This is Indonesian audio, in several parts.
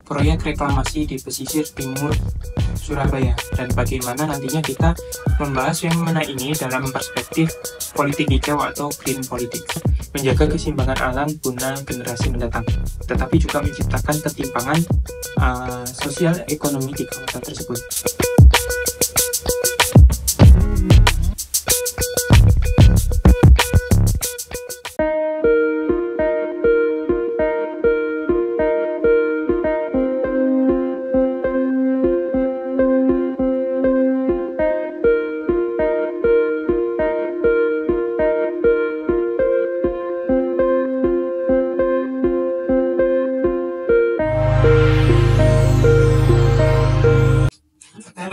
proyek reklamasi di pesisir timur Surabaya, dan bagaimana nantinya kita membahas fenomena ini dalam perspektif politik hijau atau green politics, menjaga keseimbangan alam guna generasi mendatang, tetapi juga menciptakan ketimpangan sosial ekonomi di kawasan tersebut.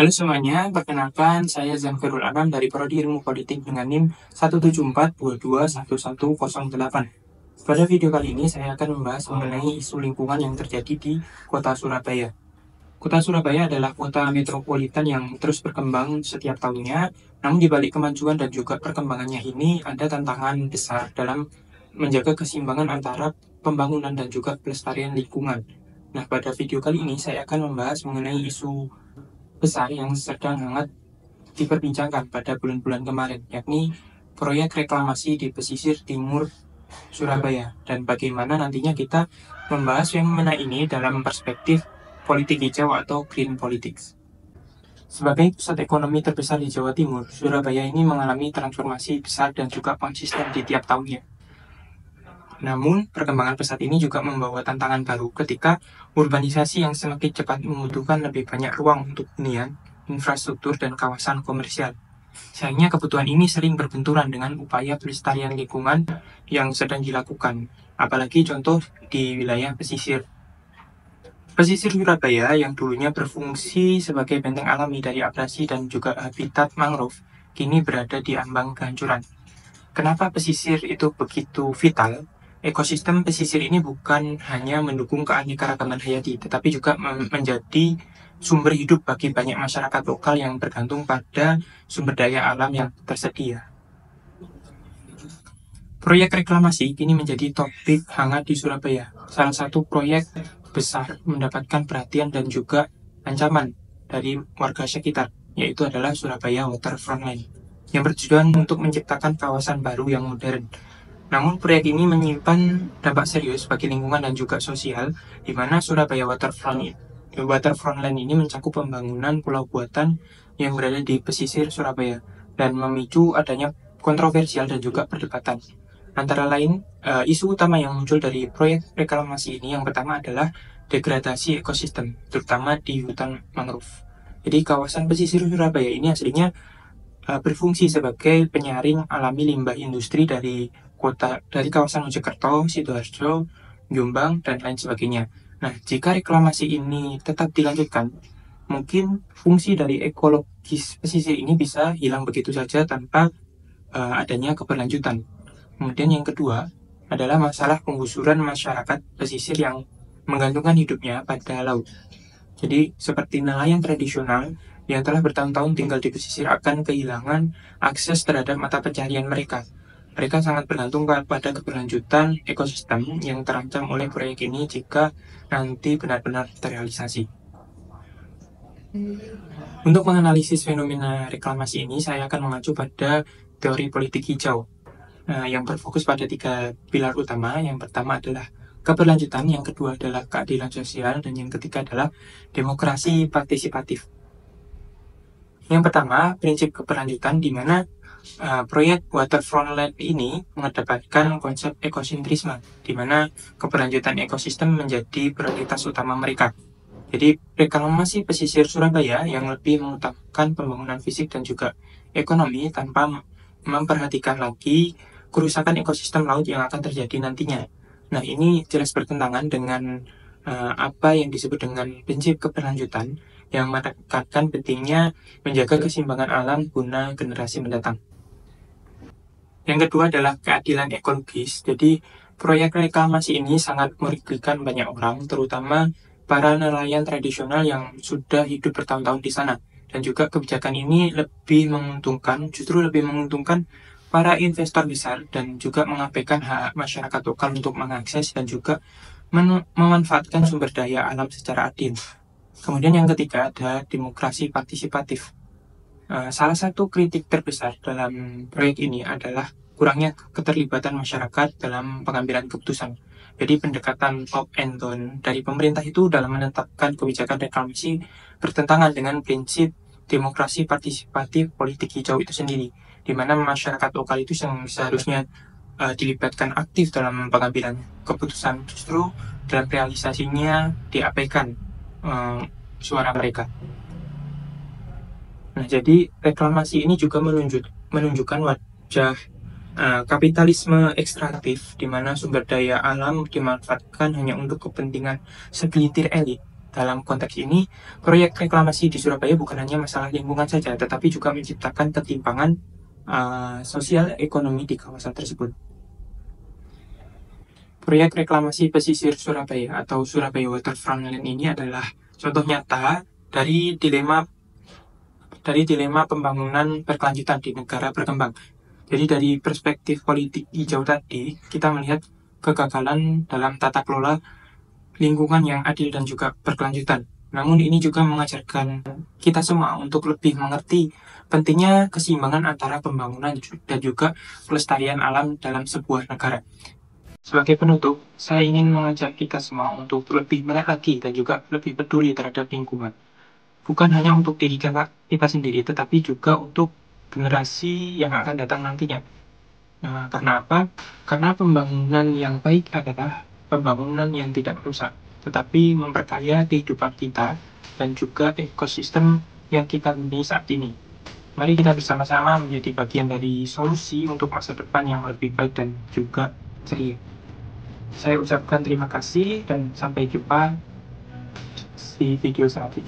Halo semuanya, perkenalkan saya Zanfirul Anam dari Prodi Ilmu Politik dengan NIM 174221108. Pada video kali ini saya akan membahas mengenai isu lingkungan yang terjadi di kota Surabaya. Kota Surabaya adalah kota metropolitan yang terus berkembang setiap tahunnya, namun di balik kemajuan dan juga perkembangannya ini ada tantangan besar dalam menjaga keseimbangan antara pembangunan dan juga pelestarian lingkungan. Nah, pada video kali ini saya akan membahas mengenai isu besar yang sedang hangat diperbincangkan pada bulan-bulan kemarin, yakni proyek reklamasi di pesisir timur Surabaya, dan bagaimana nantinya kita membahas fenomena ini dalam perspektif politik hijau atau green politics. Sebagai pusat ekonomi terbesar di Jawa Timur, Surabaya ini mengalami transformasi besar dan juga konsisten di tiap tahunnya. Namun, perkembangan pesat ini juga membawa tantangan baru ketika urbanisasi yang semakin cepat membutuhkan lebih banyak ruang untuk hunian, infrastruktur, dan kawasan komersial. Sayangnya kebutuhan ini sering berbenturan dengan upaya pelestarian lingkungan yang sedang dilakukan, apalagi contoh di wilayah pesisir. Pesisir Surabaya yang dulunya berfungsi sebagai benteng alami dari abrasi dan juga habitat mangrove, kini berada di ambang kehancuran. Kenapa pesisir itu begitu vital? Ekosistem pesisir ini bukan hanya mendukung keanekaragaman hayati, tetapi juga menjadi sumber hidup bagi banyak masyarakat lokal yang bergantung pada sumber daya alam yang tersedia. Proyek reklamasi kini menjadi topik hangat di Surabaya. Salah satu proyek besar mendapatkan perhatian dan juga ancaman dari warga sekitar, yaitu adalah Surabaya Waterfront Line, yang bertujuan untuk menciptakan kawasan baru yang modern. Namun proyek ini menyimpan dampak serius bagi lingkungan dan juga sosial, di mana Surabaya Waterfront Line ini mencakup pembangunan pulau buatan yang berada di pesisir Surabaya dan memicu adanya kontroversial dan juga perdebatan. Antara lain, isu utama yang muncul dari proyek reklamasi ini yang pertama adalah degradasi ekosistem, terutama di hutan mangrove. Jadi kawasan pesisir Surabaya ini aslinya berfungsi sebagai penyaring alami limbah industri dari kawasan Mojokerto, Sidoarjo, Jombang, dan lain sebagainya. Nah, jika reklamasi ini tetap dilanjutkan, mungkin fungsi dari ekologis pesisir ini bisa hilang begitu saja tanpa adanya keberlanjutan. Kemudian yang kedua adalah masalah penggusuran masyarakat pesisir yang menggantungkan hidupnya pada laut. Jadi, seperti nelayan tradisional yang telah bertahun-tahun tinggal di pesisir akan kehilangan akses terhadap mata pencaharian mereka. Mereka sangat bergantung pada keberlanjutan ekosistem yang terancam oleh proyek ini jika nanti benar-benar terrealisasi. Untuk menganalisis fenomena reklamasi ini, saya akan mengacu pada teori politik hijau yang berfokus pada 3 pilar utama. Yang pertama adalah keberlanjutan, yang kedua adalah keadilan sosial, dan yang ketiga adalah demokrasi partisipatif. Yang pertama, prinsip keberlanjutan, di mana proyek Waterfront Line ini mengedepankan konsep ekosentrisme, di mana keberlanjutan ekosistem menjadi prioritas utama mereka. Jadi, reklamasi pesisir Surabaya yang lebih mengutamakan pembangunan fisik dan juga ekonomi tanpa memperhatikan lagi kerusakan ekosistem laut yang akan terjadi nantinya. Nah, ini jelas bertentangan dengan apa yang disebut dengan prinsip keberlanjutan yang menekankan pentingnya menjaga keseimbangan alam guna generasi mendatang. Yang kedua adalah keadilan ekologis. Jadi, proyek reklamasi ini sangat merugikan banyak orang, terutama para nelayan tradisional yang sudah hidup bertahun-tahun di sana. Dan juga kebijakan ini justru lebih menguntungkan para investor besar dan juga mengabaikan hak masyarakat lokal untuk mengakses dan juga memanfaatkan sumber daya alam secara adil. Kemudian yang ketiga ada demokrasi partisipatif. Salah satu kritik terbesar dalam proyek ini adalah kurangnya keterlibatan masyarakat dalam pengambilan keputusan. Jadi pendekatan top and down dari pemerintah itu dalam menetapkan kebijakan reklamasi bertentangan dengan prinsip demokrasi partisipatif politik hijau itu sendiri, di mana masyarakat lokal itu yang seharusnya dilibatkan aktif dalam pengambilan keputusan, justru dalam realisasinya diabaikan suara mereka. Nah, jadi reklamasi ini juga menunjukkan wajah kapitalisme ekstraktif, di mana sumber daya alam dimanfaatkan hanya untuk kepentingan segelintir elit. Dalam konteks ini, proyek reklamasi di Surabaya bukan hanya masalah lingkungan saja, tetapi juga menciptakan ketimpangan sosial ekonomi di kawasan tersebut. Proyek reklamasi pesisir Surabaya atau Surabaya Waterfront Land ini adalah contoh nyata dari dilema pembangunan berkelanjutan di negara berkembang. Jadi dari perspektif politik hijau tadi, kita melihat kegagalan dalam tata kelola lingkungan yang adil dan juga berkelanjutan. Namun ini juga mengajarkan kita semua untuk lebih mengerti pentingnya keseimbangan antara pembangunan dan juga pelestarian alam dalam sebuah negara. Sebagai penutup, saya ingin mengajak kita semua untuk lebih melihat lagi dan juga lebih peduli terhadap lingkungan. Bukan hanya untuk diri kita sendiri, tetapi juga untuk generasi yang akan datang nantinya. Nah, karena apa? Karena pembangunan yang baik adalah pembangunan yang tidak merusak, tetapi memperkaya kehidupan kita dan juga ekosistem yang kita miliki saat ini. Mari kita bersama-sama menjadi bagian dari solusi untuk masa depan yang lebih baik dan juga ceria. Saya ucapkan terima kasih dan sampai jumpa di video selanjutnya.